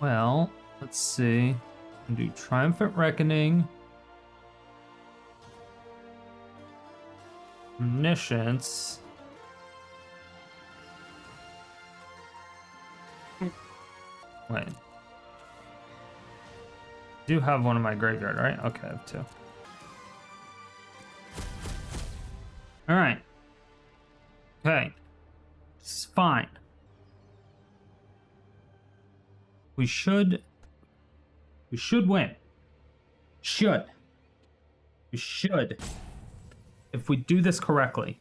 Well, let's see. I'll do Triumphant Reckoning. Omniscience. Wait. Do have one in my graveyard, right? Okay, I have two. All right. Okay. This is fine. We should win. We should. If we do this correctly.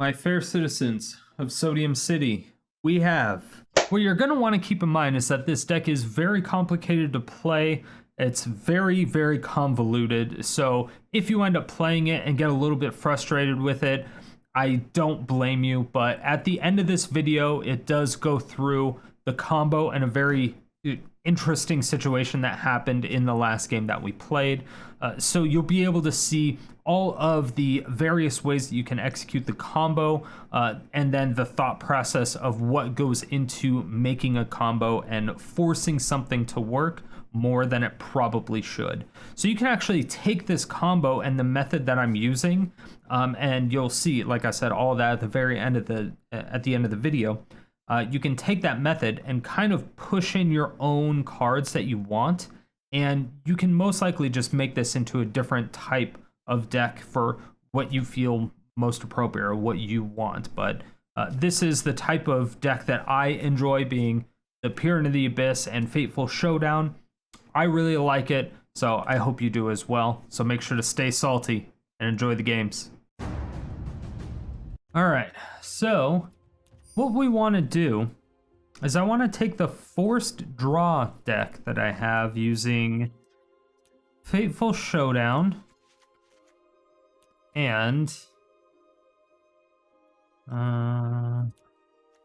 My fair citizens of Sodium City, we have... What you're going to want to keep in mind is that this deck is very complicated to play. It's very, very convoluted. So if you end up playing it and get a little bit frustrated with it, I don't blame you. But at the end of this video, it does go through the combo and a very interesting situation that happened in the last game that we played. So you'll be able to see all of the various ways that you can execute the combo, and then the thought process of what goes into making a combo and forcing something to work more than it probably should. So you can actually take this combo and the method that I'm using, and you'll see, like I said, all of that at the very end of the video. You can take that method and kind of push in your own cards that you want, and you can most likely just make this into a different type of deck for what you feel most appropriate or what you want. But this is the type of deck that I enjoy, being the Peer into the Abyss and Fateful Showdown. I really like it, so I hope you do as well. So make sure to stay salty and enjoy the games. All right, so what we want to do is I want to take the forced draw deck that I have using Fateful Showdown and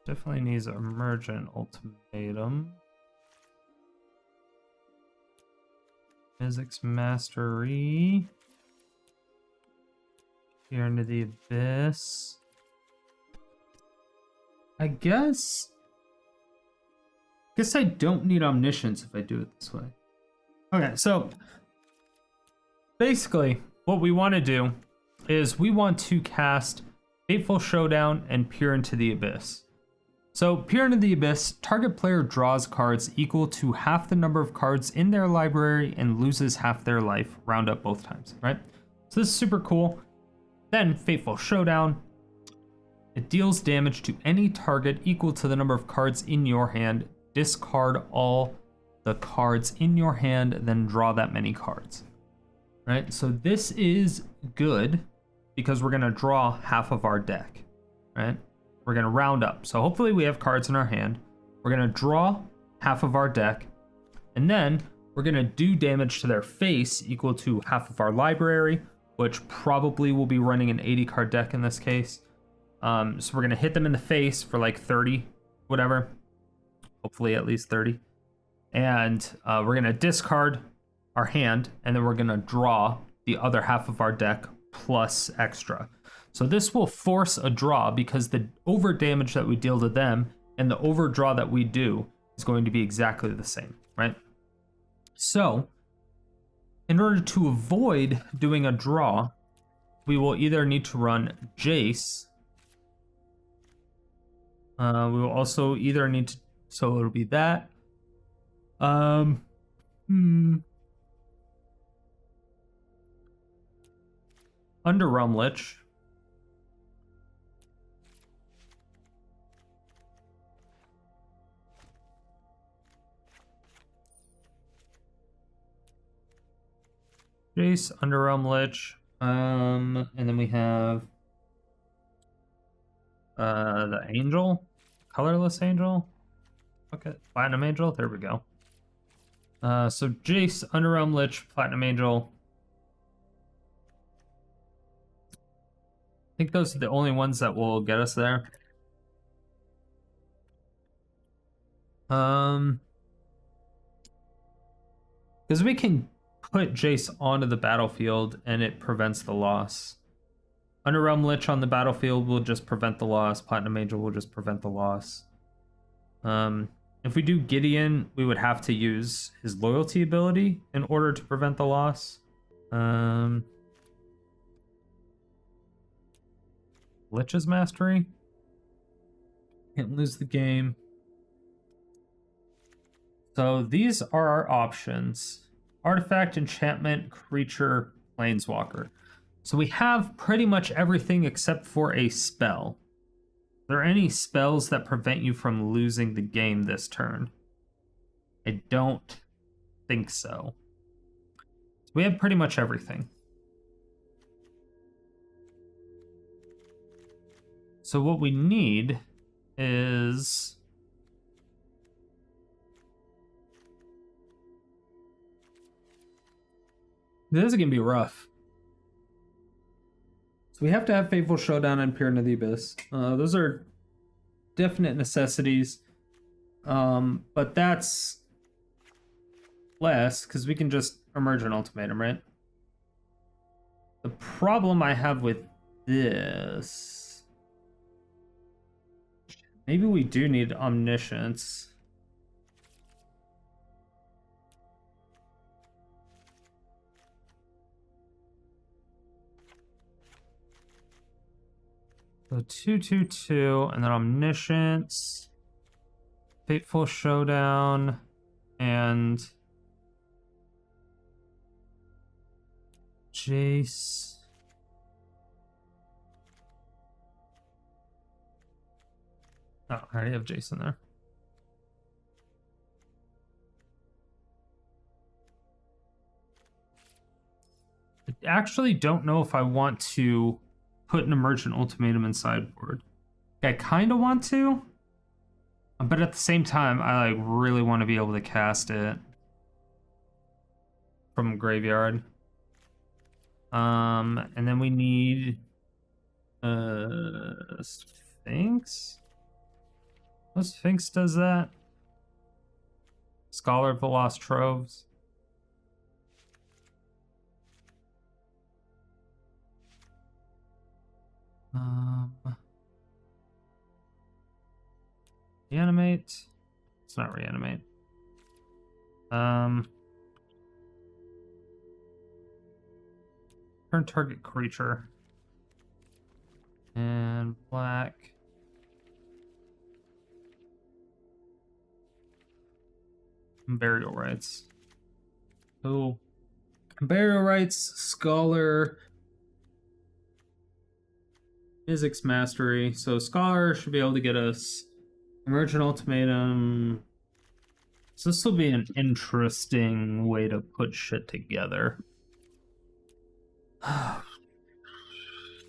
definitely needs Emergent Ultimatum, Mizzix Mastery, Peer into the Abyss. I guess I don't need Omniscience if I do it this way. Okay, so basically what we want to do is we want to cast Fateful Showdown and Peer into the Abyss. So Peer into the Abyss, target player draws cards equal to half the number of cards in their library and loses half their life, round up both times, right? So this is super cool. Then Fateful Showdown. It deals damage to any target equal to the number of cards in your hand. Discard all the cards in your hand, then draw that many cards. Right? So this is good because we're going to draw half of our deck. Right? We're going to round up. So hopefully we have cards in our hand. We're going to draw half of our deck. And then we're going to do damage to their face equal to half of our library, which probably will be running an 80 card deck in this case. So we're going to hit them in the face for like 30, whatever. Hopefully at least 30. And we're going to discard our hand, and then we're going to draw the other half of our deck plus extra. So this will force a draw because the over damage that we deal to them and the overdraw that we do is going to be exactly the same, right? So in order to avoid doing a draw, we will either need to run Jace. We will also either need to, so it'll be that. Underrealm Lich. Jace, Underrealm Lich. And then we have the Angel, Colorless Angel. Okay, Platinum Angel. There we go. So Jace, Underrealm Lich, Platinum Angel. I think those are the only ones that will get us there. Because we can put Jace onto the battlefield and it prevents the loss. Underrealm Lich on the battlefield will just prevent the loss. Platinum Angel will just prevent the loss. If we do Gideon, we would have to use his loyalty ability in order to prevent the loss. Lich's Mastery. Can't lose the game. So these are our options. Artifact, enchantment, creature, planeswalker. So we have pretty much everything except for a spell. Are there any spells that prevent you from losing the game this turn? I don't think so. We have pretty much everything. So what we need is... This is going to be rough. So we have to have Fateful Showdown and Peer into the Abyss. Those are definite necessities. But that's less, because we can just Emergent Ultimatum, right? The problem I have with this... Maybe we do need Omniscience. So 2/2/2, and then Omniscience, Fateful Showdown, and Jace. Oh, I already have Jace in there. I actually don't know if I want to put an Emergent Ultimatum in sideboard. I kind of want to, but at the same time, I like really want to be able to cast it from graveyard. And then we need Sphinx. What Sphinx does that? Scholar of the Lost Troves. Reanimate. It's not reanimate. Turn target creature. And black. Unburial Rites. Oh. Unburial Rites, Scholar. Mizzix Mastery. So Scholar should be able to get us Emergent Ultimatum. So this will be an interesting way to put shit together.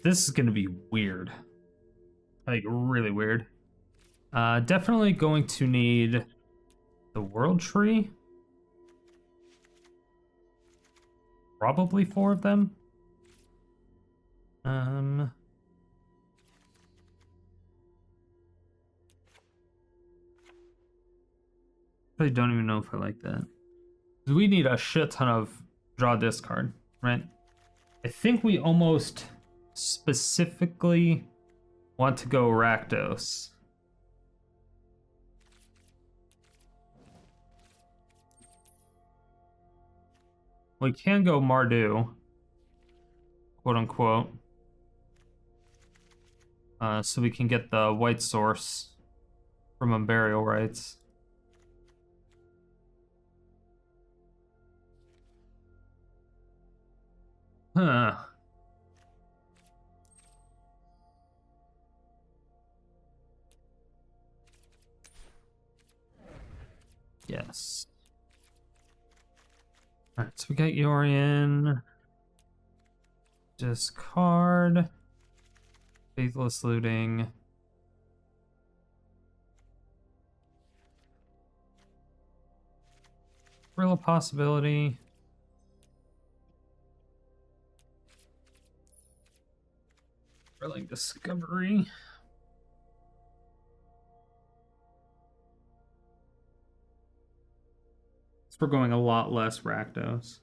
This is gonna be weird. Like, really weird. Definitely going to need the World Tree. Probably 4 of them. I don't even know if I like that. We need a shit ton of draw discard, right? I think we almost specifically want to go Rakdos. We can go Mardu, quote unquote. So we can get the white source from Unburial Rites. Huh. Yes. Alright, so we got Yorion. Discard. Faithless Looting. Real possibility. Thrilling Discovery. So we're going a lot less Rakdos.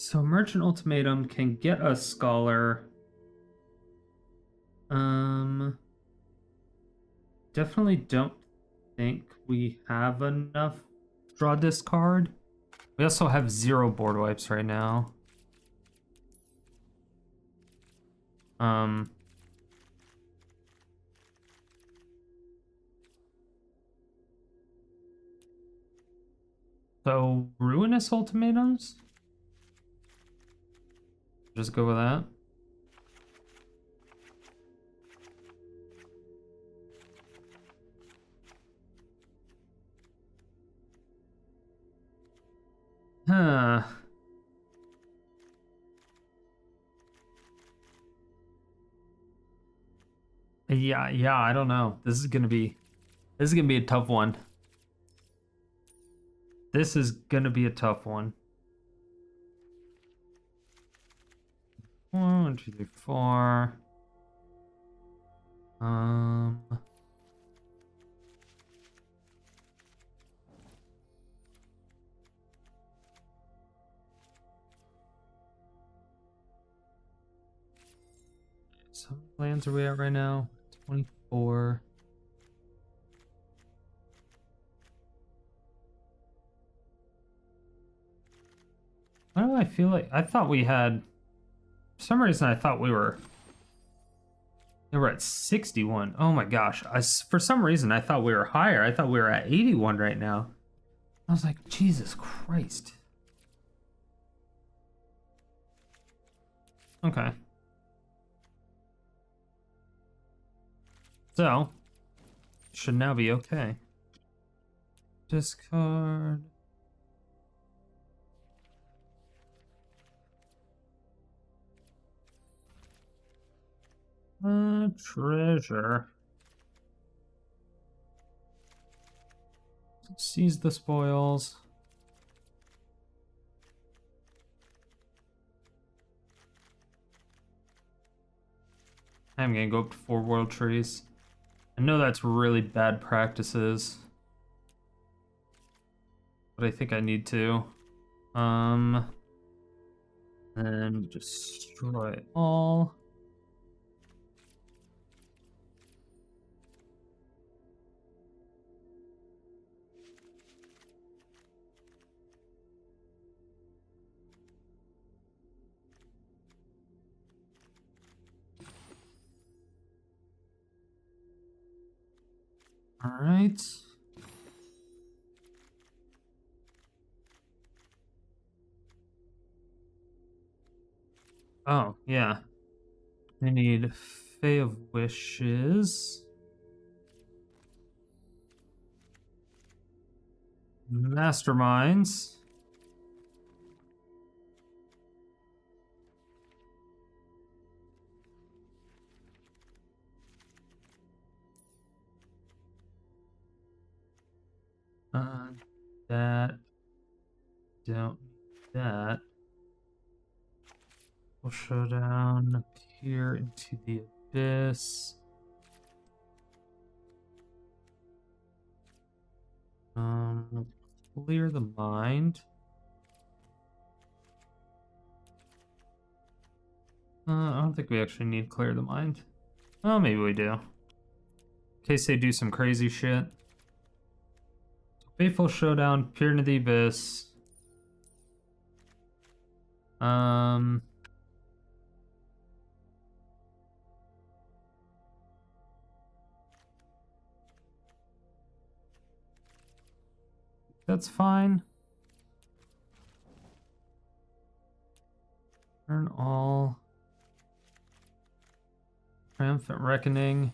So Emergent Ultimatum can get us Scholar. Definitely don't think we have enough draw discard. We also have 0 board wipes right now. So Ruinous Ultimatums? Just go with that. Huh. Yeah, I don't know. This is gonna be a tough one. This is gonna be a tough one. 1, 2, 3, 4. So how many lands are we at right now? 24. Why do I feel like I thought we had? For some reason, I thought we were at 61. Oh my gosh! For some reason I thought we were higher. I thought we were at 81 right now. I was like, Jesus Christ. Okay. So, should now be okay. Discard. Treasure. Seize the spoils. I'm gonna go up to 4 world trees. I know that's really bad practices, but I think I need to. And destroy all. All right. Oh, yeah. I need Fae of Wishes. Masterminds. That. Don't need that. We'll Showdown, peer into the abyss. Clear the mind. I don't think we actually need clear the mind. Oh, maybe we do. In case they do some crazy shit. Fateful Showdown, peer into the abyss. That's fine. Turn all. Triumphant Reckoning.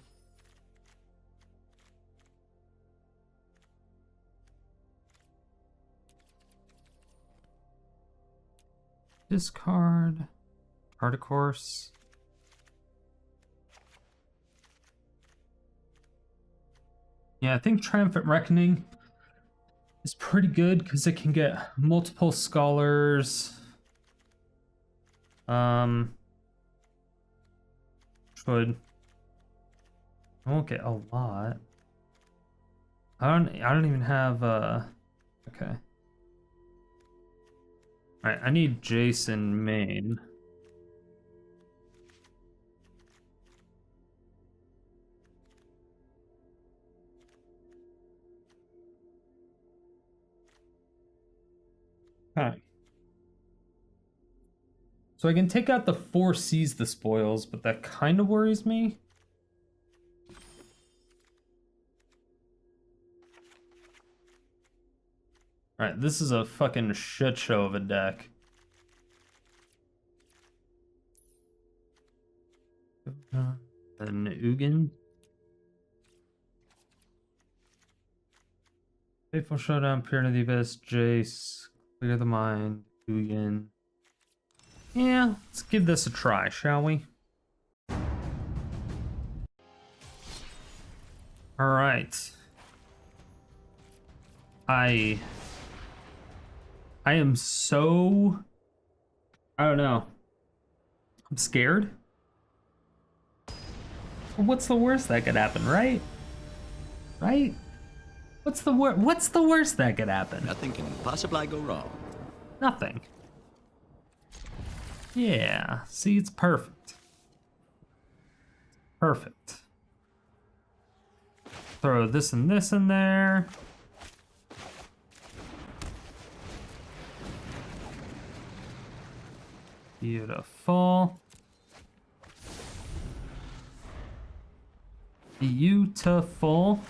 Discard. Chart a course. Yeah, I think Triumphant Reckoning is pretty good because it can get multiple scholars. Should I won't get a lot. I don't even have okay. Alright, I need Jace in main. Okay. So I can take out the 4 Seize the Spoils, but that kind of worries me. Alright, this is a fucking shit show of a deck. An Ugin. Fateful Showdown, Peer into the Abyss, Jace, Clear the Mind, Ugin. Yeah, let's give this a try, shall we? Alright. I am so... I don't know. I'm scared. What's the worst that could happen, right? Right? What's the worst that could happen? Nothing can possibly go wrong. Nothing. Yeah, see, it's perfect. Perfect. Throw this and this in there. Beautiful. Beautiful.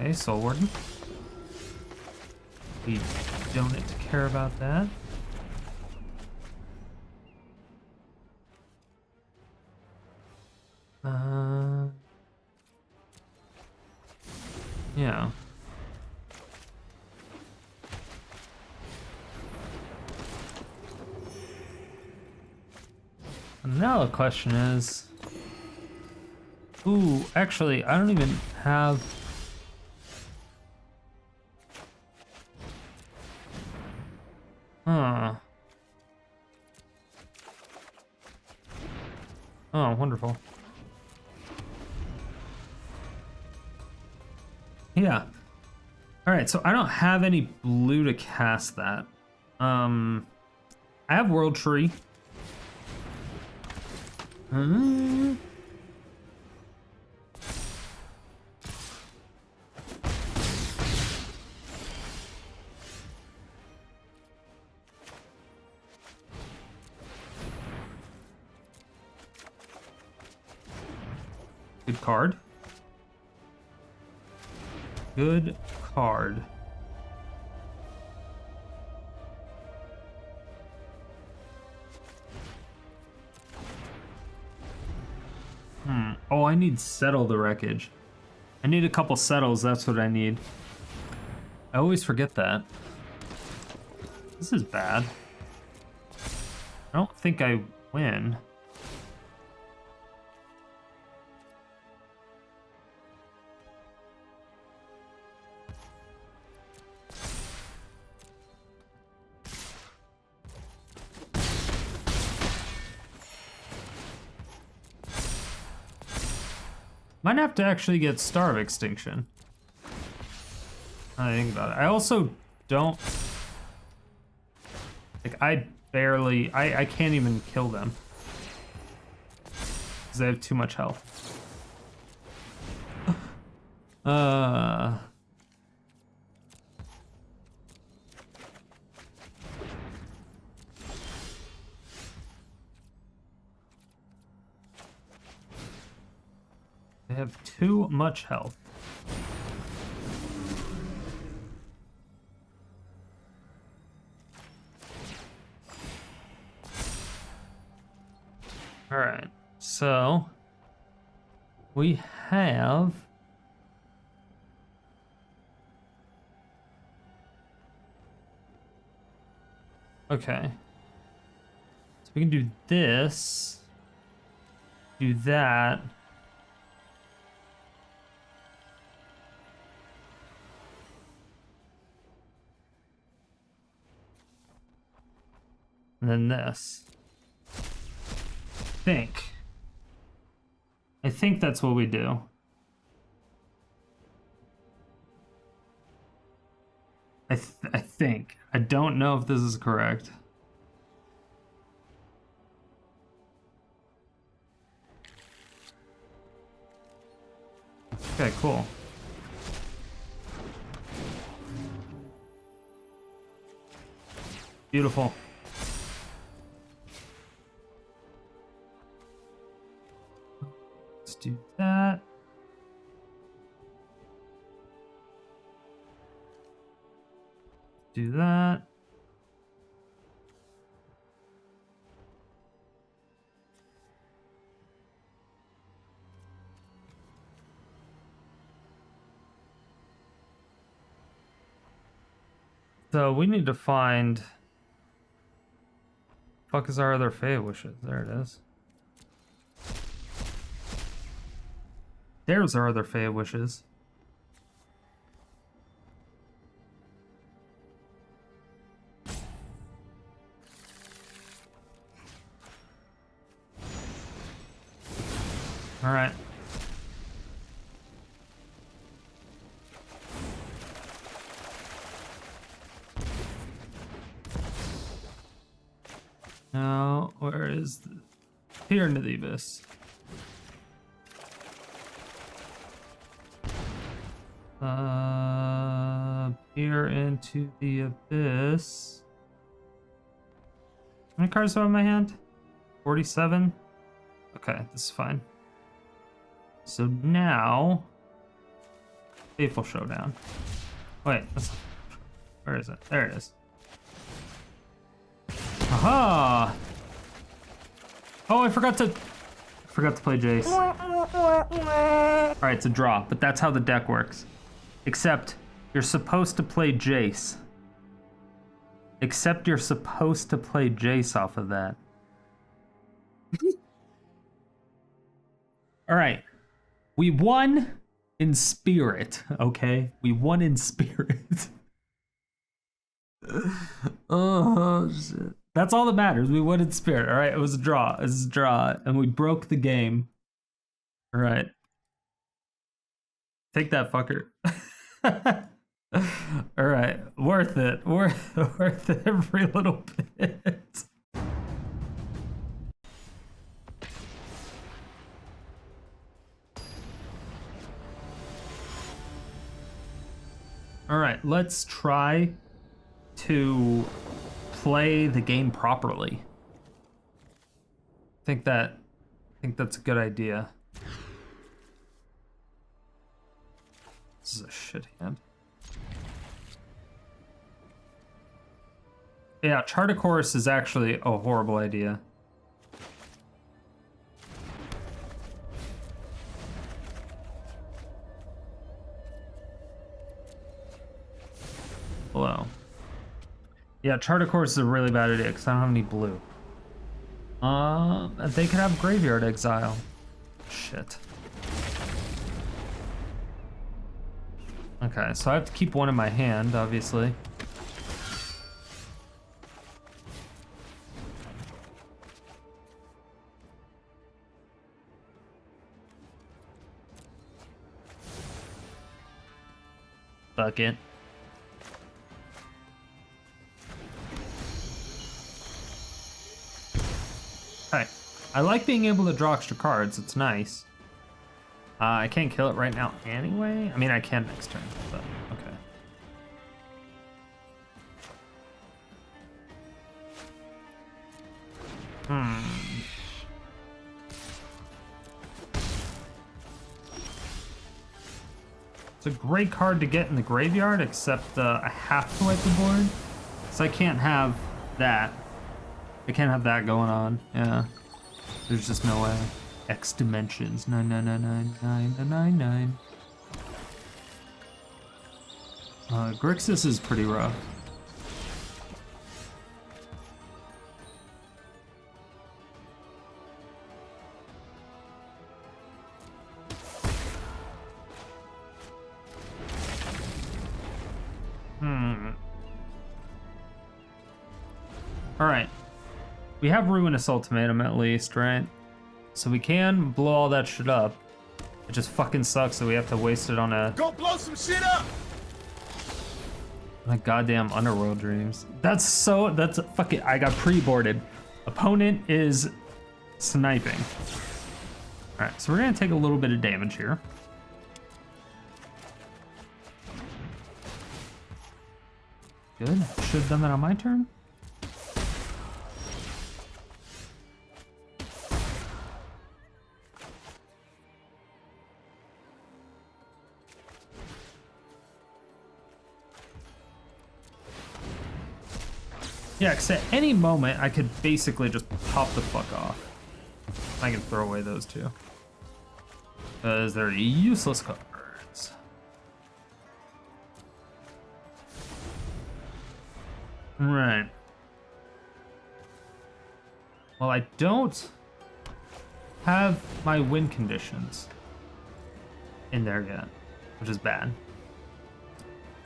Okay, Soul Warden. We don't need to care about that. Yeah. Now the question is... Ooh, actually, I don't even have... Huh. Oh, wonderful. Yeah. Alright, so I don't have any blue to cast that. I have World Tree. Good card. Good card. Oh, I need Settle the Wreckage. I need a couple settles, that's what I need. I always forget that. This is bad. I don't think I win. Might have to actually get Star of Extinction. I think about it. I also don't... Like, I can't even kill them. Because they have too much health. They have too much health. All right, so we have okay. So we can do this, do that. And then this. I think that's what we do. I think think. I don't know if this is correct. Okay, cool. Beautiful. Let's do that. Do that. So we need to find. Fuck is our other Fey wishes? There it is. There's our other Fey wishes. All right. Now, where is the... Here into the Abyss. Peer into the Abyss. How many cards do I have in my hand? 47? Okay, this is fine. So now... Fateful Showdown. Wait, where is it? There it is. Aha! Oh, I forgot to play Jace. Alright, it's a draw, but that's how the deck works. Except, you're supposed to play Jace. Except you're supposed to play Jace off of that. Alright. We won in spirit, okay? We won in spirit. Oh, shit. That's all that matters. We won in spirit, all right? It was a draw. It was a draw, and we broke the game. All right. Take that, fucker. All right. Worth it. Worth every little bit. All right. Let's try to play the game properly. I think that's a good idea. This is a shit hand. Yeah, Chart a Course is actually a horrible idea. Hello. Yeah, Chart a Course is a really bad idea because I don't have any blue. They could have Graveyard Exile. Shit. Okay, so I have to keep one in my hand, obviously. Fuck it. Okay. I like being able to draw extra cards. It's nice. I can't kill it right now anyway. I mean, I can next turn, but okay. It's a great card to get in the graveyard, except I have to wipe the board. So I can't have that. I can't have that going on. Yeah. There's just no way. X dimensions. 9999999. Grixis is pretty rough. Alright. We have Ruinous Ultimatum at least, right? So we can blow all that shit up. It just fucking sucks that we have to waste it on a... Go blow some shit up! My goddamn Underworld Dreams. That's fucking, I got pre-boarded. Opponent is sniping. All right, so we're gonna take a little bit of damage here. Good, should have done that on my turn. Yeah, because at any moment, I could basically just pop the fuck off. I can throw away those two. Because they're useless cards. Right. Well, I don't have my win conditions in there yet, which is bad.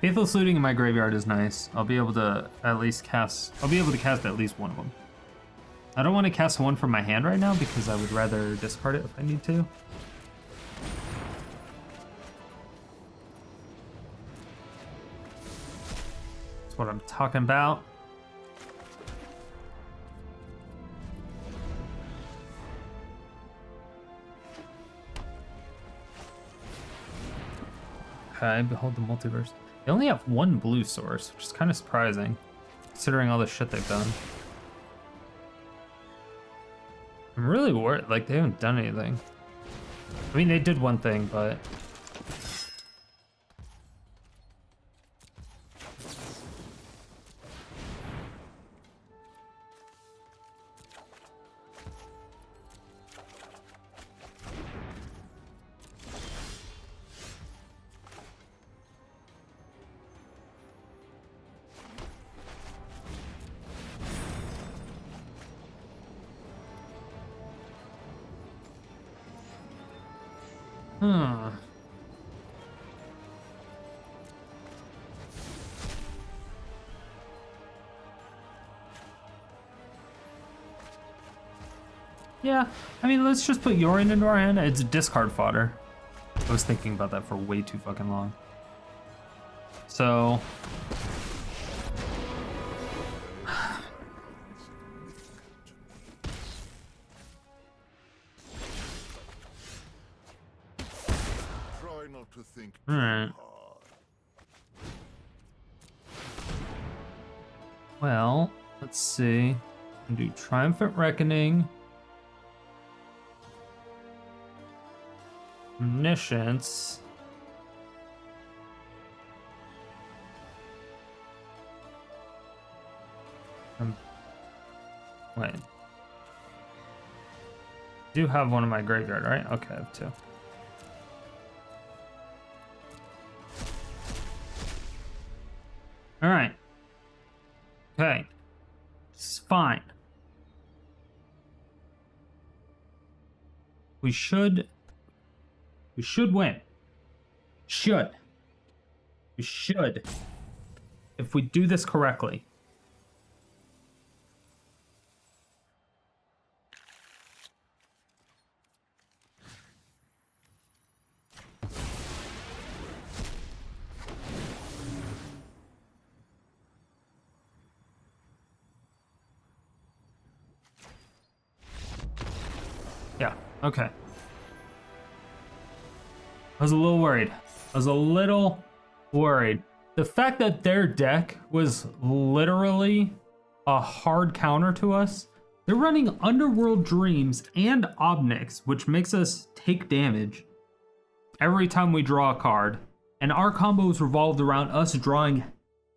Faithless Looting in my graveyard is nice. I'll be able to at least cast... I'll be able to cast at least one of them. I don't want to cast one from my hand right now because I would rather discard it if I need to. That's what I'm talking about. Okay, behold the multiverse. They only have one blue source, which is kind of surprising, considering all the shit they've done. I'm really worried, like, they haven't done anything. I mean, they did one thing, but... Yeah, I mean, let's just put Yorion into our hand. It's discard fodder. I was thinking about that for way too fucking long. So... Try not to think all right. Well, let's see. I'll do Triumphant Reckoning. Omniscience. Wait. Do have one in my graveyard, right? Okay, I have two. All right. Okay. This is fine. We should win. Should. We should. If we do this correctly. Yeah, okay. I was a little worried. The fact that their deck was literally a hard counter to us. They're running Underworld Dreams and Omnix, which makes us take damage every time we draw a card. And our combos revolved around us drawing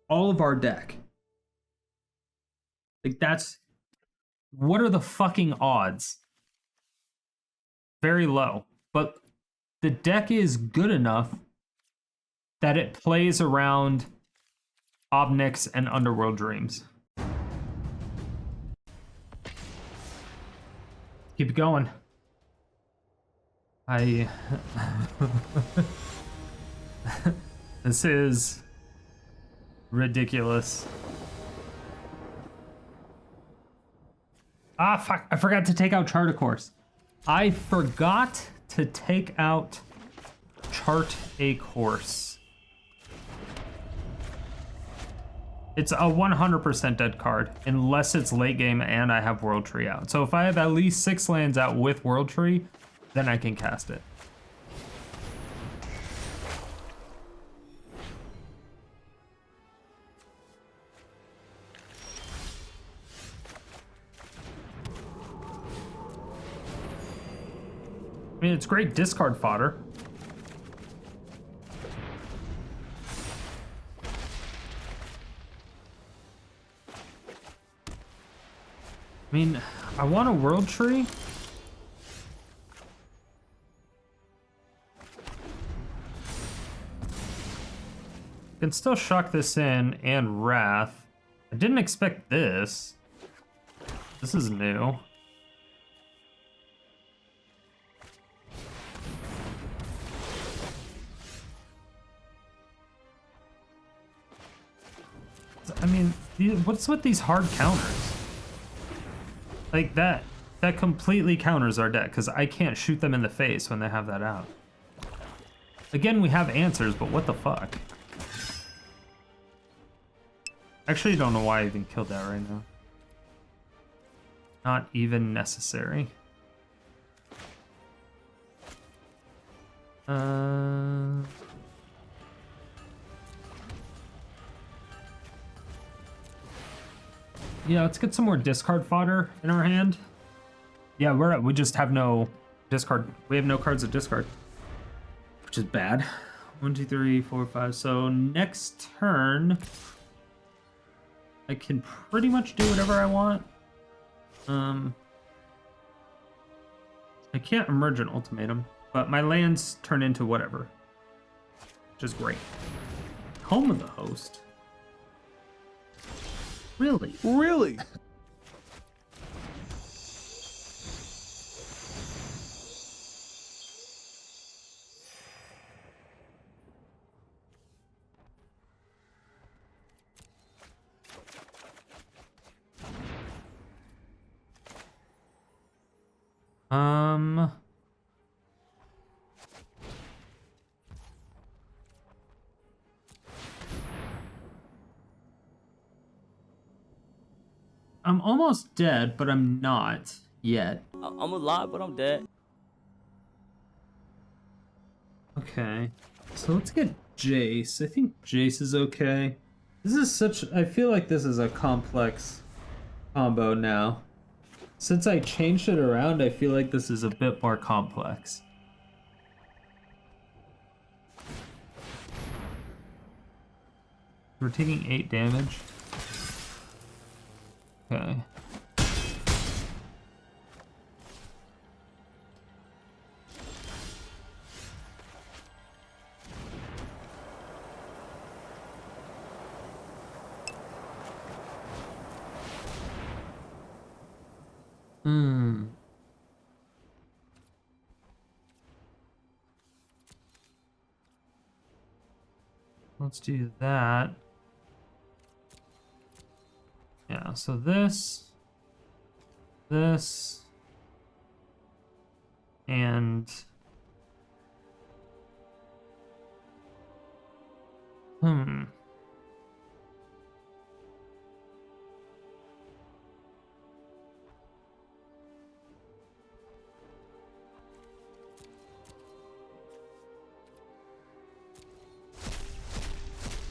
all of our deck. Like, that's... What are the fucking odds? Very low. But the deck is good enough that it plays around Omnix and Underworld Dreams. Keep it going. This is ridiculous. Ah, fuck. I forgot to take out Chart a Course. I forgot to take out Chart a Course. It's a 100% dead card, unless it's late game and I have World Tree out. So if I have at least 6 lands out with World Tree, then I can cast it. I mean, it's great discard fodder. I mean, I want a World Tree. Can still shock this in and Wrath. I didn't expect this. This is new. I mean, what's with these hard counters? Like that completely counters our deck because I can't shoot them in the face when they have that out. Again, we have answers, but what the fuck? Actually, don't know why I even killed that right now. Not even necessary. Yeah, let's get some more discard fodder in our hand. Yeah, we just have no discard. We have no cards to discard, which is bad. 1, 2, 3, 4, 5. So next turn, I can pretty much do whatever I want. I can't Emergent Ultimatum, but my lands turn into whatever, which is great. Home of the Host. Really? Really? I'm almost dead, but I'm not yet. I'm alive, but I'm dead. Okay, so let's get Jace. I think Jace is okay. This is such... I feel like this is a complex combo now. Since I changed it around, I feel like this is a bit more complex. We're taking 8 damage. Okay. Let's do that. Yeah, so this, and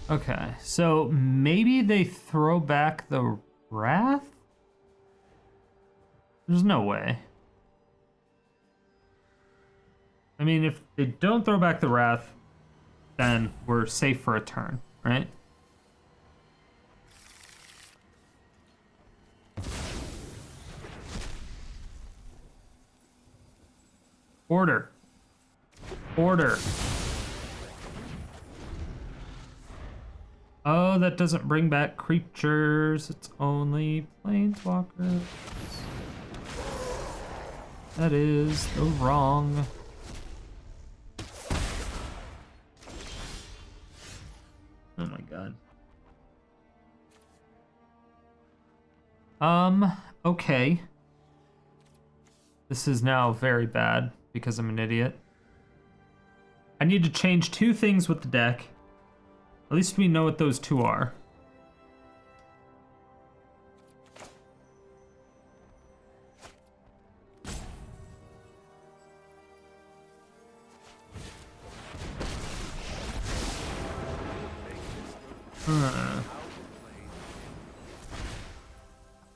okay, so maybe they throw back the Wrath? There's no way. I mean, if they don't throw back the Wrath, then we're safe for a turn, right? Order. Order. Oh, that doesn't bring back creatures. It's only planeswalkers. That is the wrong. Oh my god. Okay. This is now very bad because I'm an idiot. I need to change 2 things with the deck. At least we know what those 2 are.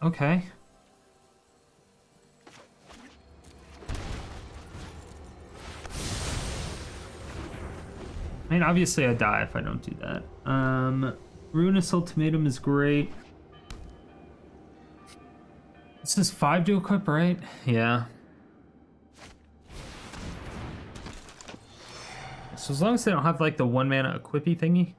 Okay. I mean, obviously I die if I don't do that. Ruinous Ultimatum is great. This is 5 to equip, right? Yeah. So as long as they don't have like the 1 mana equippy thingy.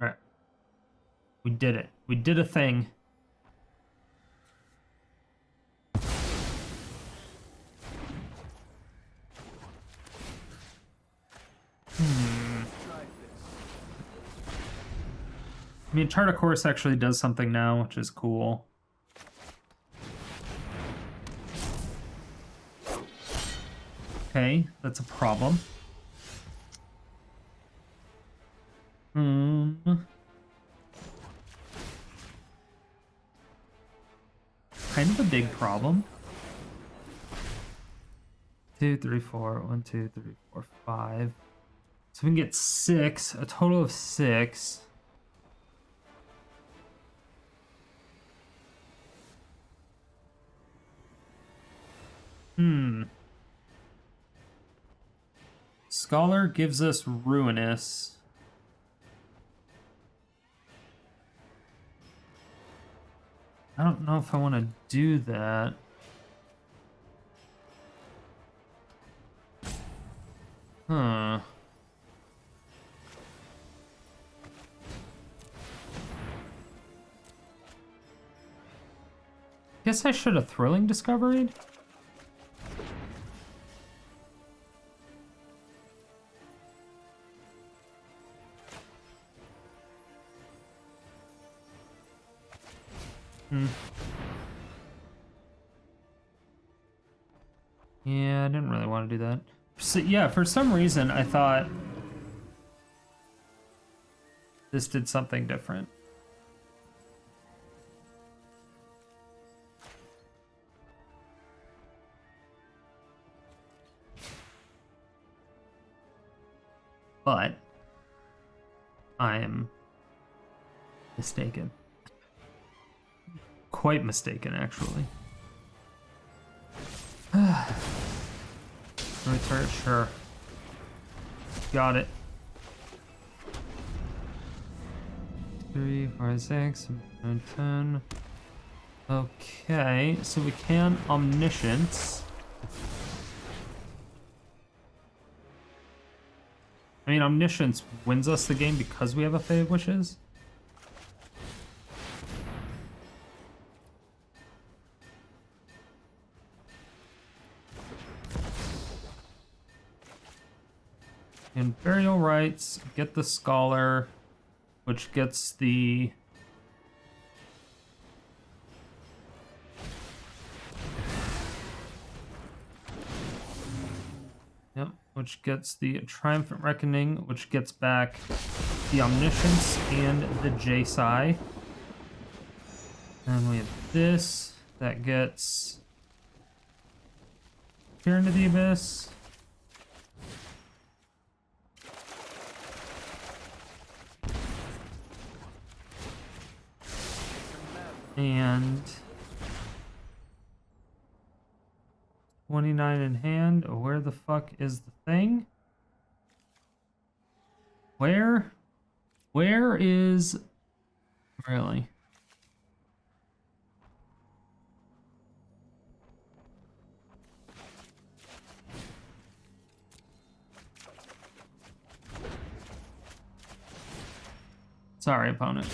All right. We did it. We did a thing. I mean, Chart of Course actually does something now, which is cool. Okay, that's a problem. Kind of a big problem. 2, 3, 4. 1, 2, 3, 4, 5. So we can get 6, a total of 6. Scholar gives us Ruinous. I don't know if I want to do that. Huh. Guess I should have Thrilling Discovery. Yeah, I didn't really want to do that. So, yeah, for some reason I thought this did something different. But I am mistaken. Quite mistaken, actually. Return, sure. Got it. 3, 4, 6, 9, 10. Okay, so we can Omniscience. I mean, Omniscience wins us the game because we have a Fate of Wishes. Unburial Rites, get the Scholar, which gets the... Yep, which gets the Triumphant Reckoning, which gets back the Omniscience and the Jace. And we have this, that gets Peer into the Abyss. And 29 in hand. Where the fuck is the thing? Where is... Really? Sorry, opponent.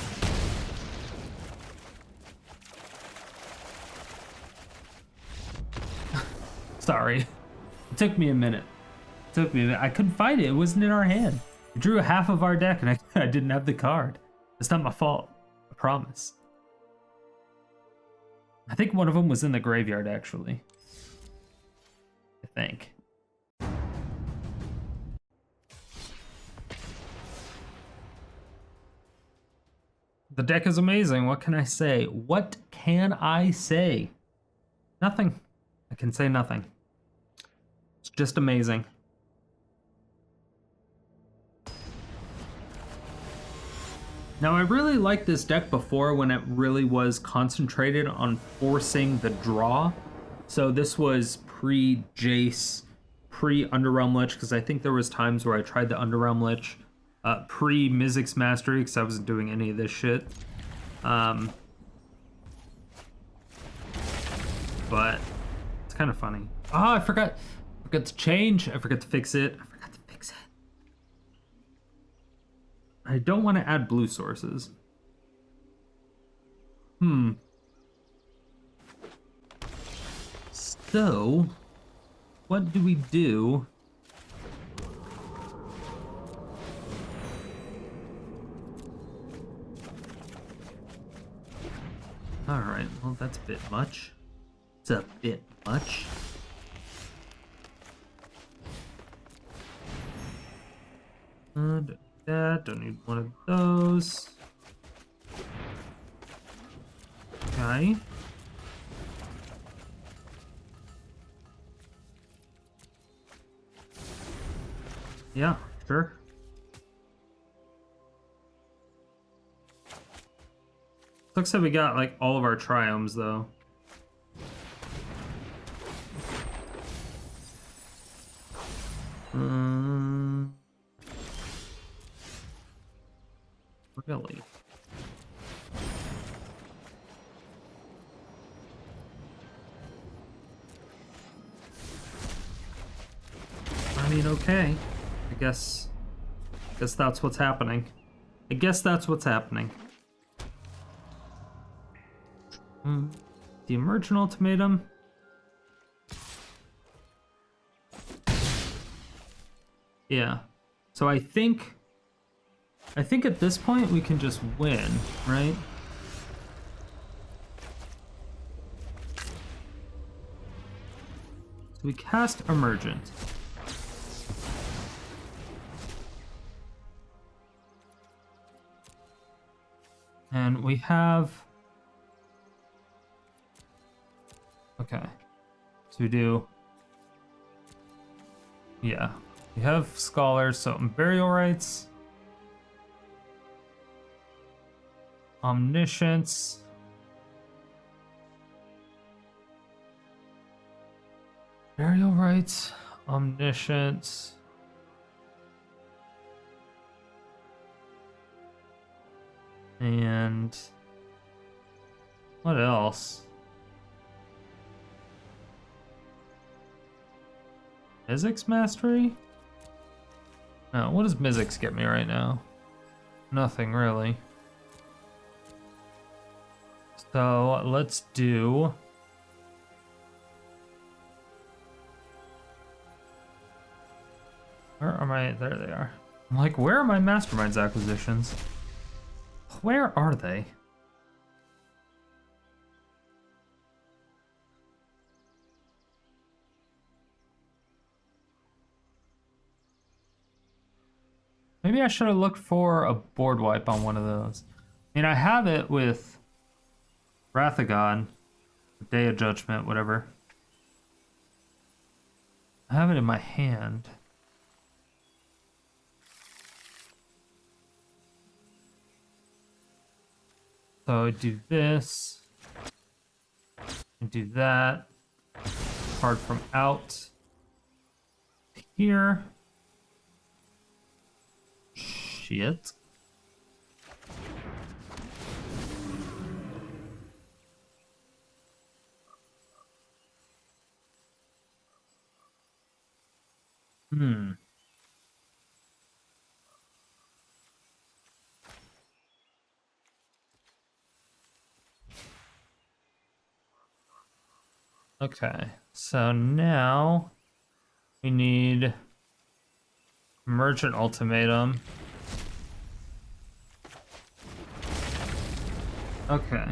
Sorry. It took me a minute. I couldn't find it. It wasn't in our hand. We drew half of our deck and I didn't have the card. It's not my fault. I promise. I think one of them was in the graveyard, actually. I think. The deck is amazing. What can I say? What can I say? Nothing. I can say nothing. It's just amazing. Now, I really liked this deck before when it really was concentrated on forcing the draw. So this was pre-Jace, pre-Underrealm Lich, because I think there was times where I tried the Underrealm Lich, pre-Mizzix Mastery, because I wasn't doing any of this shit. But it's kind of funny. Oh, I forgot to change. I forgot to fix it. I don't want to add blue sources. So, what do we do? Alright, well that's a bit much. It's a bit much. Don't need one of those. Okay. Yeah, sure. Looks like we got like all of our triomes though. Really? I mean, okay. I guess that's what's happening. I guess that's what's happening. The Emergent Ultimatum. Yeah. So I think at this point we can just win, right? So we cast Emergent. And we have... Okay. So we do... Yeah. We have Scholars, so Unburial Rites. Omniscience. Burial Rites. Omniscience. And what else? Mizzix Mastery? No, what does Mizzix get me right now? Nothing really. So let's do... Where are my... There they are. I'm like, where are my Mastermind's acquisitions? Where are they? Maybe I should have looked for a board wipe on one of those. I mean, I have it with Wrath of God, Day of Judgment, whatever. I have it in my hand. So I do this, and do that. Card from out here. Shit. Okay, so now we need Emergent Ultimatum. Okay.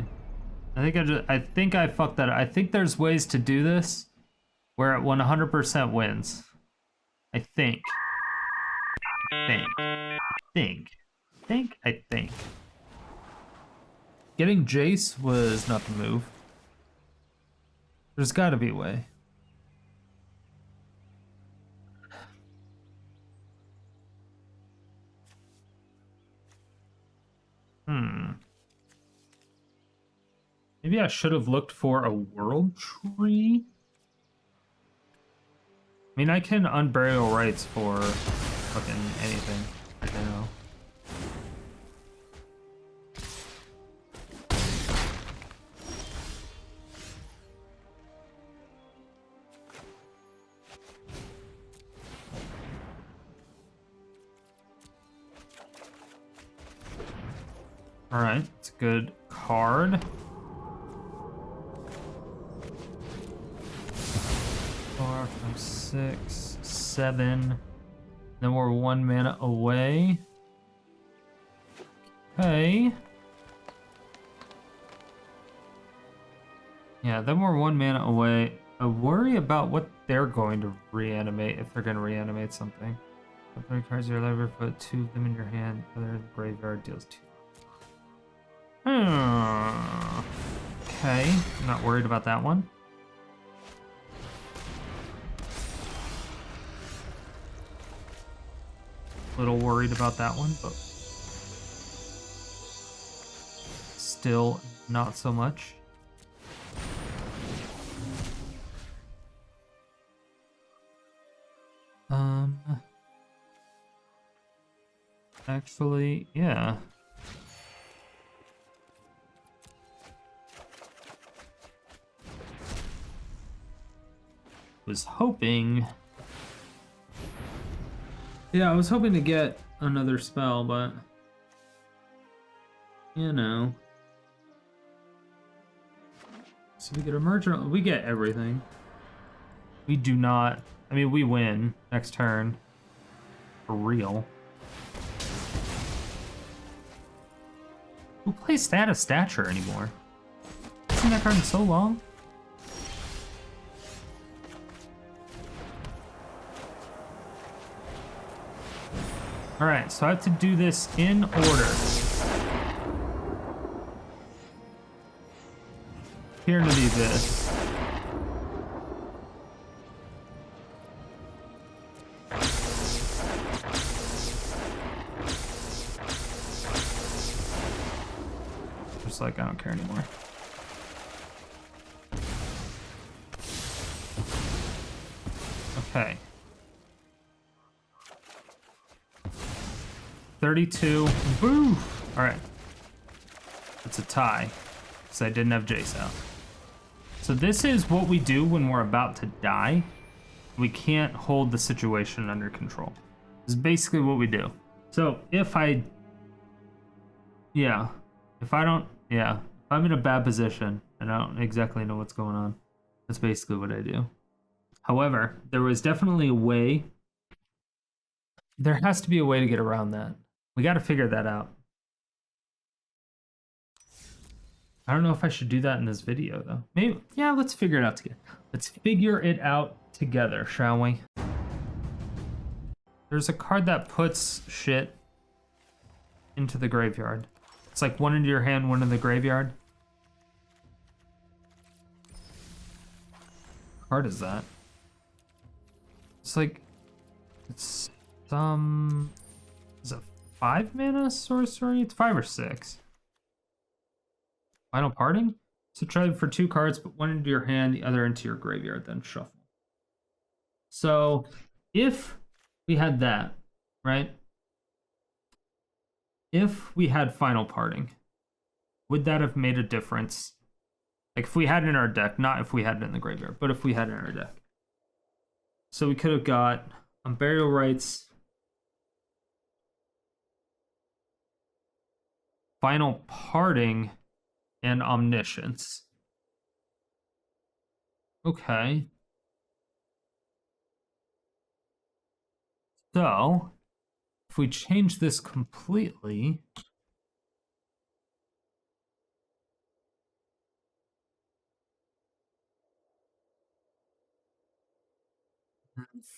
I think I fucked that up. I think there's ways to do this where it 100% wins. I think. Getting Jace was not the move. There's gotta be a way. Maybe I should have looked for a world tree. I mean, I can Unburial Rites for fucking anything right now. Alright, it's a good card. 4, 5, 6, 7. Then we're 1 mana away. Okay. Yeah, then we're 1 mana away. I worry about what they're going to reanimate, if they're going to reanimate something. Put 3 cards in your library, put 2 of them in your hand. Other in the graveyard deals 2. Okay, I'm not worried about that one. Little worried about that one, but still not so much. Actually, yeah. Was hoping. Yeah, I was hoping to get another spell, but you know. So we get Emergent, we get everything. We do not, I mean, we win next turn. For real. Who plays Status Stature anymore? I've seen that card in so long. Alright, so I have to do this in order. Here to do this. Just like, I don't care anymore. Okay. 32. Boo! Alright. It's a tie. Because I didn't have Jace out. So this is what we do when we're about to die. We can't hold the situation under control. This is basically what we do. So if I... Yeah. If I don't... Yeah. If I'm in a bad position and I don't exactly know what's going on, that's basically what I do. However, there was definitely a way... There has to be a way to get around that. We got to figure that out. I don't know if I should do that in this video, though. Maybe, yeah, let's figure it out together. Let's figure it out together, shall we? There's a card that puts shit into the graveyard. It's like 1 into your hand, 1 in the graveyard. What card is that? It's like... It's some... Is it 5 mana sorcery? It's 5 or 6. Final parting? So try for 2 cards, put 1 into your hand, the other into your graveyard, then shuffle. So if we had that, right? If we had final parting, would that have made a difference? Like if we had it in our deck, not if we had it in the graveyard, but if we had it in our deck. So we could have got Unburial Rites, Final Parting, and Omniscience. Okay. So, if we change this completely...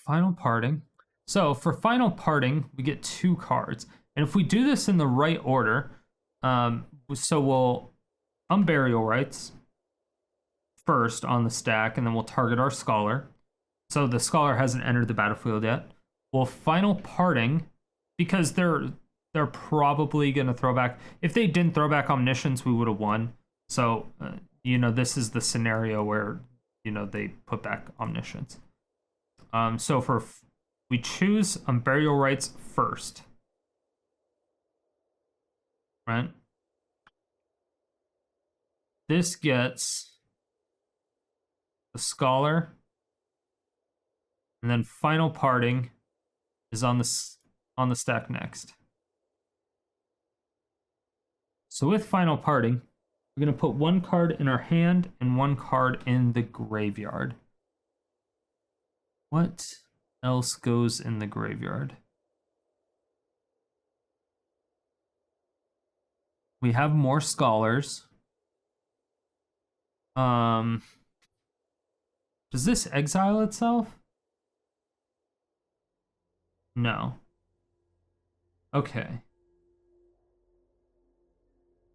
Final Parting. So, for Final Parting, we get 2 cards. And if we do this in the right order, so we'll Unburial Rites first on the stack, and then we'll target our Scholar. So the Scholar hasn't entered the battlefield yet. We'll Final Parting, because they're probably going to throw back. If they didn't throw back Omniscience, we would have won. So, this is the scenario where, they put back Omniscience. So we choose Unburial Rites first. Right? This gets the Scholar, and then Final Parting is on the stack next. So with Final Parting, we're going to put one card in our hand and one card in the graveyard. What else goes in the graveyard? We have more Scholars. Does this exile itself? No. Okay.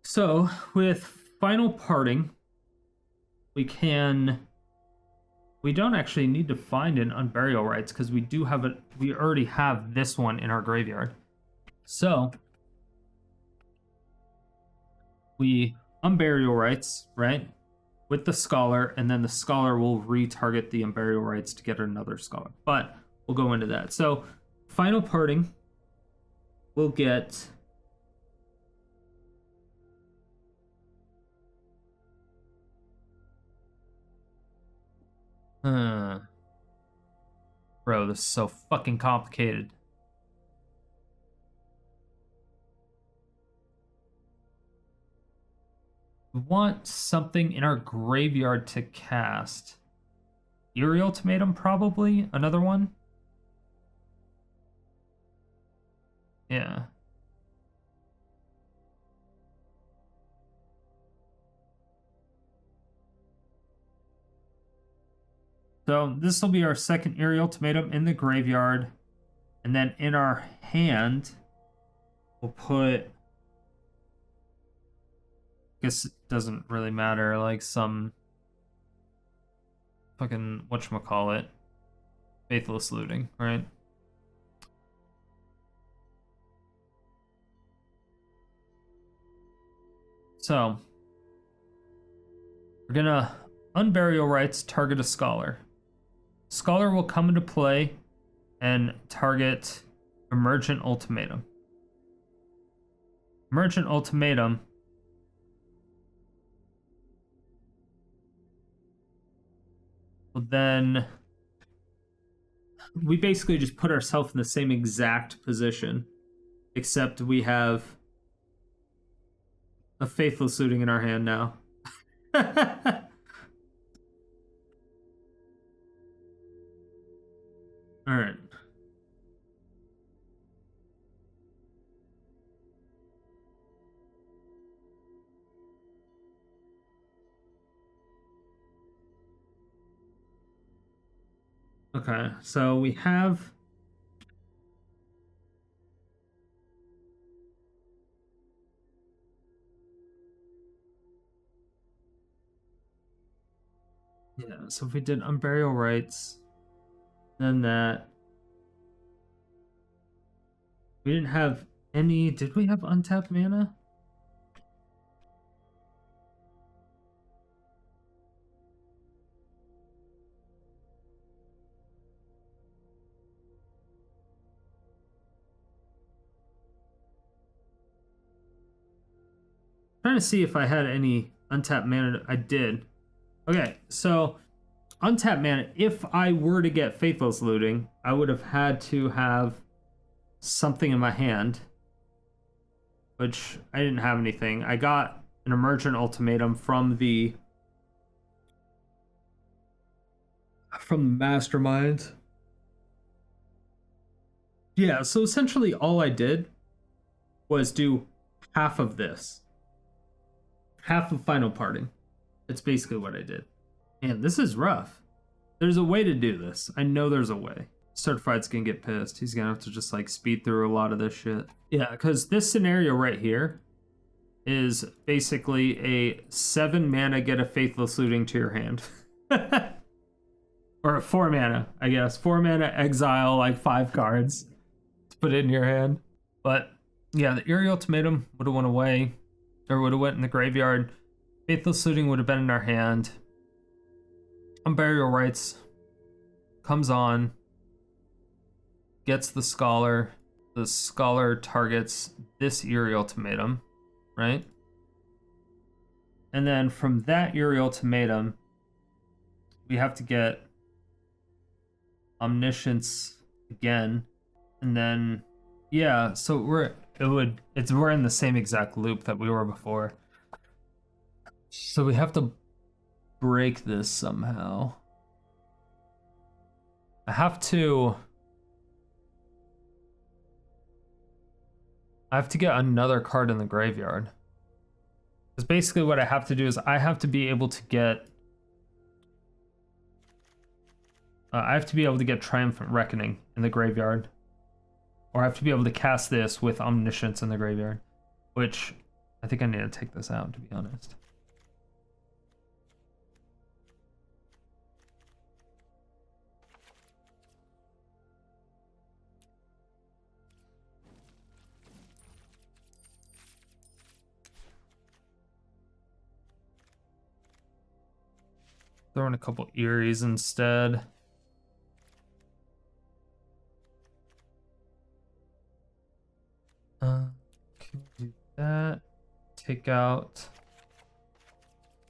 So with Final Parting, we don't actually need to find an Unburial Rites because we already have this one in our graveyard. So we Unburial Rites, right? With the Scholar, and then the Scholar will retarget the Unburial Rites to get another Scholar. But we'll go into that. So Final Parting will get Bro, this is so fucking complicated. We want something in our graveyard to cast. Eerie Ultimatum, probably? Another one? Yeah. So this will be our second Eerie Ultimatum in the graveyard. And then in our hand, we'll put... I guess it doesn't really matter, like some... fucking, whatchamacallit. Faithless Looting, right? So, we're gonna Unburial Rites, target a Scholar. Scholar will come into play and target Emergent Ultimatum. Emergent Ultimatum will then... we basically just put ourselves in the same exact position, except we have a Faithless Looting in our hand now. Alright. Okay, so we have... yeah, so if we did Unburial Rites, then that... we didn't have any... did we have untapped mana? Trying to see if I had any untapped mana. I did. Okay, so untapped mana, if I were to get Faithless Looting, I would have had to have something in my hand, which I didn't have anything. I got an Emergent Ultimatum from the Mastermind. Yeah, so essentially all I did was do half of this. Half of Final Parting. That's basically what I did. Man, this is rough. There's a way to do this. I know there's a way. Certified's gonna get pissed. He's gonna have to just like speed through a lot of this shit. Yeah, because this scenario right here is basically a 7 mana get a Faithless Looting to your hand. Or 4 mana, I guess. 4 mana exile like 5 cards to put it in your hand. But yeah, the Eerie Ultimatum would have went away, or would have went in the graveyard. Faithless Looting would have been in our hand. Unburial Rites comes on, gets the Scholar. The Scholar targets this Eerie Ultimatum, right? And then from that Eerie Ultimatum, we have to get Omniscience again, and then yeah, so we're in the same exact loop that we were before. So we have to break this somehow. I have to get another card in the graveyard. Because basically what I have to do is I have to be able to get Triumphant Reckoning in the graveyard. Or I have to be able to cast this with Omniscience in the graveyard. Which, I think I need to take this out, to be honest. Throw in a couple Eerie's instead. Can do that. Take out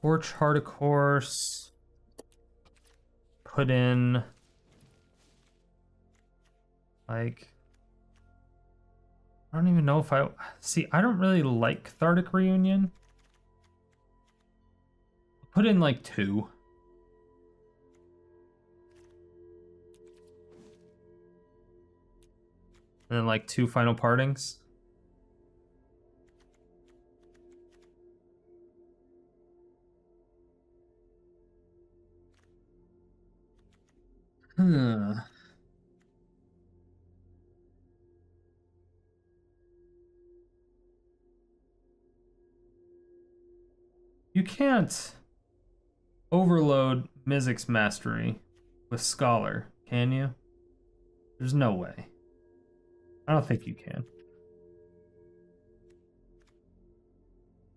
Forge Heart of Course. Put in like I don't even know if I don't really like Cathartic Reunion. Put in like 2. And then like 2 Final Partings. You can't overload Mizzix Mastery with Scholar, can you? There's no way. I don't think you can.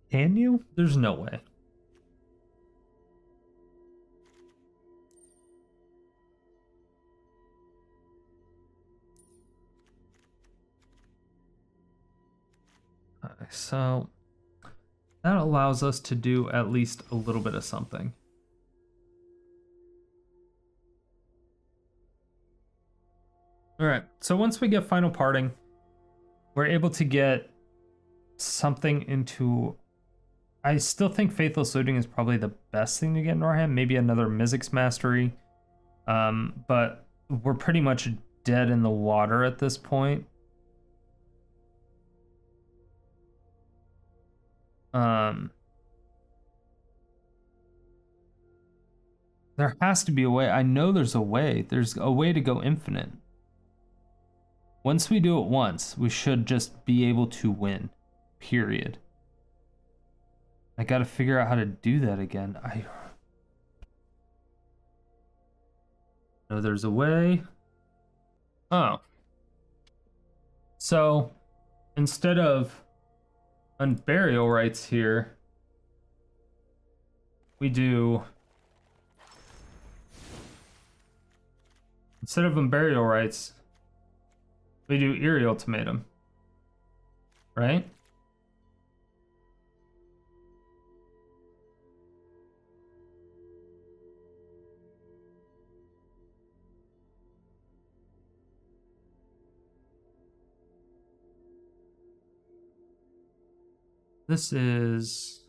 Can you? There's no way. Okay, so that allows us to do at least a little bit of something. All right, so once we get Final Parting, we're able to get something into... I still think Faithless Looting is probably the best thing to get in our hand. Maybe another Mizzix Mastery. But we're pretty much dead in the water at this point. There has to be a way. I know there's a way. There's a way to go infinite. Once we do it once, we should just be able to win. Period. I gotta figure out how to do that again. I know there's a way. Oh. So, instead of Unburial Rites here, we do... Instead of Unburial Rites, we do Eerie Ultimatum, right? This is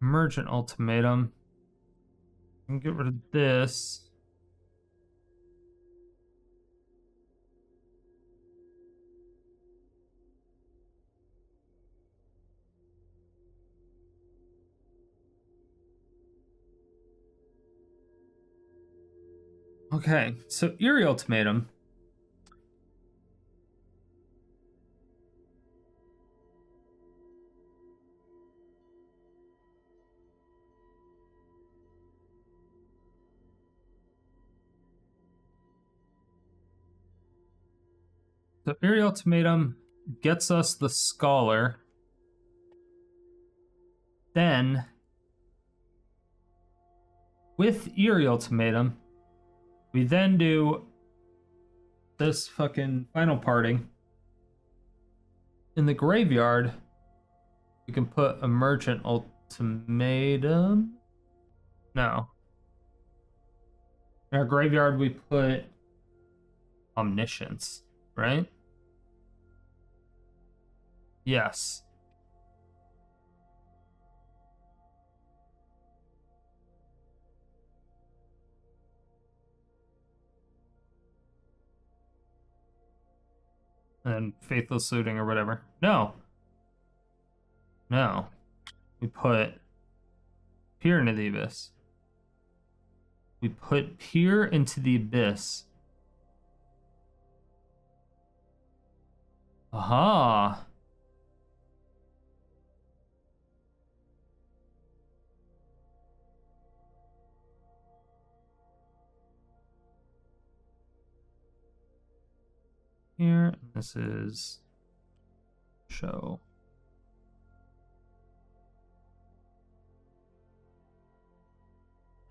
Emergent Ultimatum. I can get rid of this. Okay, so Eerie Ultimatum. So Eerie Ultimatum gets us the Scholar. Then, with Eerie Ultimatum, we then do this fucking final parting. In the graveyard, we can put Emergent Ultimatum. No. In our graveyard, we put Omniscience, right? Yes. And Faithless Looting or whatever. No. No. We put Peer into the Abyss. We put Peer into the Abyss. Aha. Here, this is show.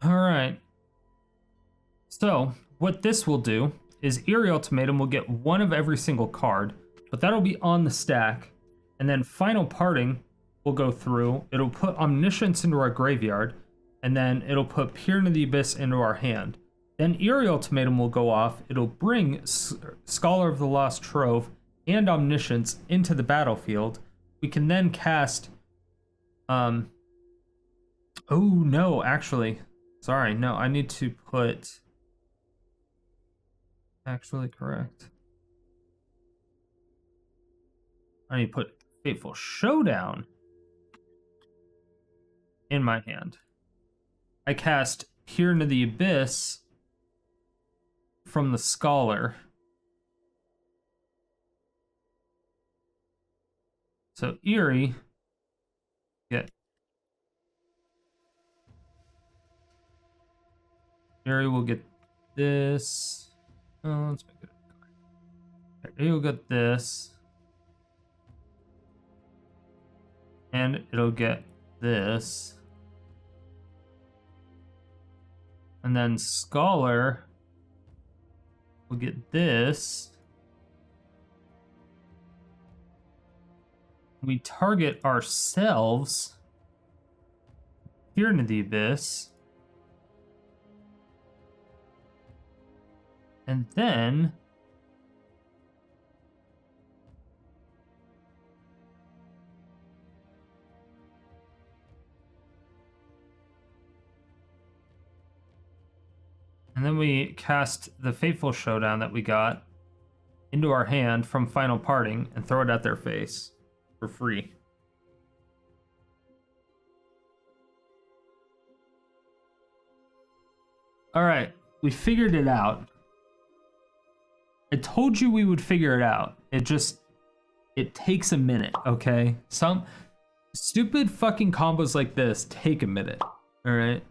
All right. So what this will do is Eerie Ultimatum will get one of every single card, but that'll be on the stack. And then Final Parting will go through. It'll put Omniscience into our graveyard, and then it'll put Peer into the Abyss into our hand. Then Eerie Ultimatum will go off. It'll bring Scholar of the Lost Trove and Omniscience into the battlefield. We can then cast... Oh, no, actually. Sorry, no, I need to put... Actually correct. I need to put Fateful Showdown in my hand. I cast Peer into the Abyss from the Scholar. So Eerie will get this. Oh, let's make it. Eerie will get this. And it'll get this. And then Scholar will get this. We target ourselves here into the Abyss. And then we cast the Fateful Showdown that we got into our hand from Final Parting and throw it at their face for free. All right, we figured it out. I told you we would figure it out. It takes a minute, okay? Some stupid fucking combos like this take a minute, all right?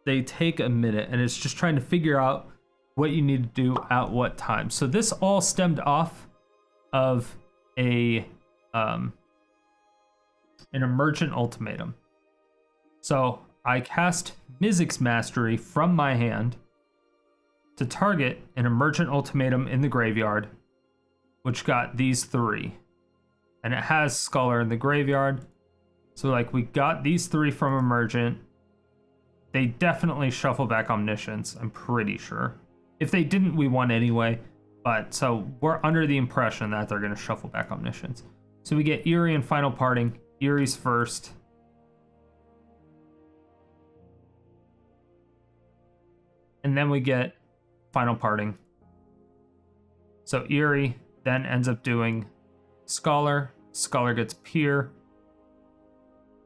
They take a minute, and it's just trying to figure out what you need to do at what time. So this all stemmed off of an Emergent Ultimatum. So I cast Mizzix Mastery from my hand to target an Emergent Ultimatum in the graveyard, which got these three. And it has Scholar in the graveyard. So like we got these three from Emergent. They definitely shuffle back Omniscience, I'm pretty sure. If they didn't, we won anyway. But so we're under the impression that they're going to shuffle back Omniscience. So we get Eerie and Final Parting. Eerie's first. And then we get Final Parting. So Eerie then ends up doing Scholar. Scholar gets Peer.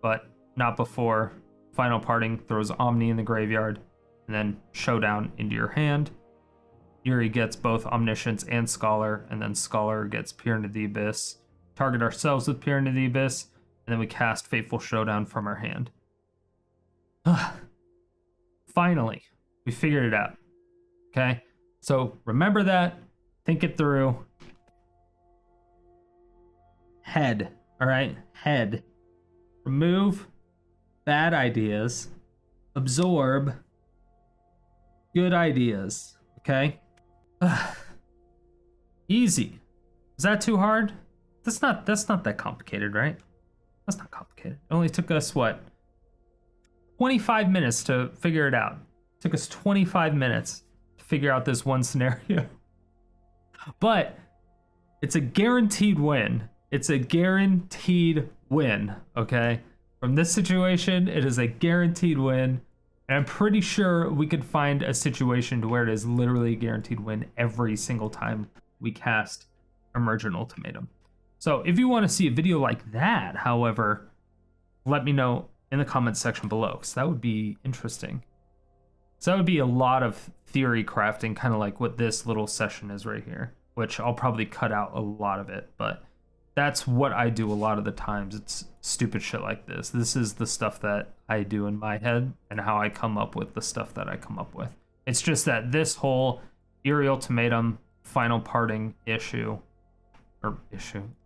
But not before Final Parting throws Omni in the graveyard. And then Showdown into your hand. Eerie gets both Omniscience and Scholar. And then Scholar gets Peer into the Abyss. Target ourselves with Peer into the Abyss. And then we cast Fateful Showdown from our hand. Finally, we figured it out. Okay? So remember that. Think it through. head, all right? Head. Remove bad ideas. Absorb good ideas, okay? Easy. Is that too hard? That's not that complicated, right? That's not complicated. It only took us, what, 25 minutes to figure it out. It took us 25 minutes to figure out this one scenario. But it's a guaranteed win. It's a guaranteed win, okay? From this situation, it is a guaranteed win. And I'm pretty sure we could find a situation to where it is literally a guaranteed win every single time we cast Emergent Ultimatum. So if you want to see a video like that, however, let me know in the comments section below, because that would be interesting. So that would be a lot of theory crafting, kind of like what this little session is right here, which I'll probably cut out a lot of it, but that's what I do a lot of the times. It's stupid shit like this. This is the stuff that I do in my head and how I come up with the stuff that I come up with. It's just that this whole Eerie Ultimatum final parting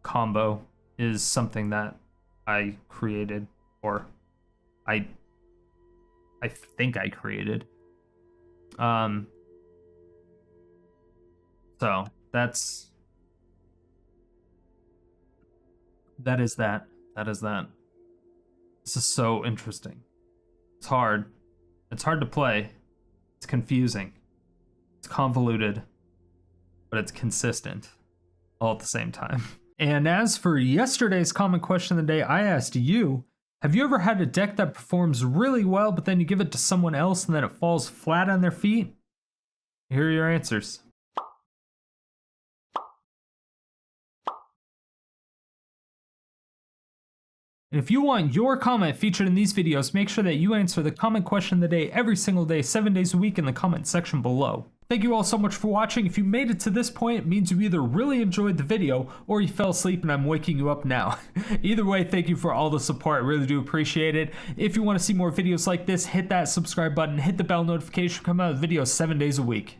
combo is something that I created, or I think I created. So that is that. This is so interesting. It's hard. It's hard to play. It's confusing. It's convoluted, but it's consistent all at the same time. And as for yesterday's common question of the day, I asked you, have you ever had a deck that performs really well, but then you give it to someone else and then it falls flat on their feet? Here are your answers. And if you want your comment featured in these videos, make sure that you answer the comment question of the day every single day, 7 days a week in the comment section below. Thank you all so much for watching. If you made it to this point, it means you either really enjoyed the video or you fell asleep and I'm waking you up now. Either way, thank you for all the support. I really do appreciate it. If you want to see more videos like this, hit that subscribe button, hit the bell notification, come out with videos 7 days a week.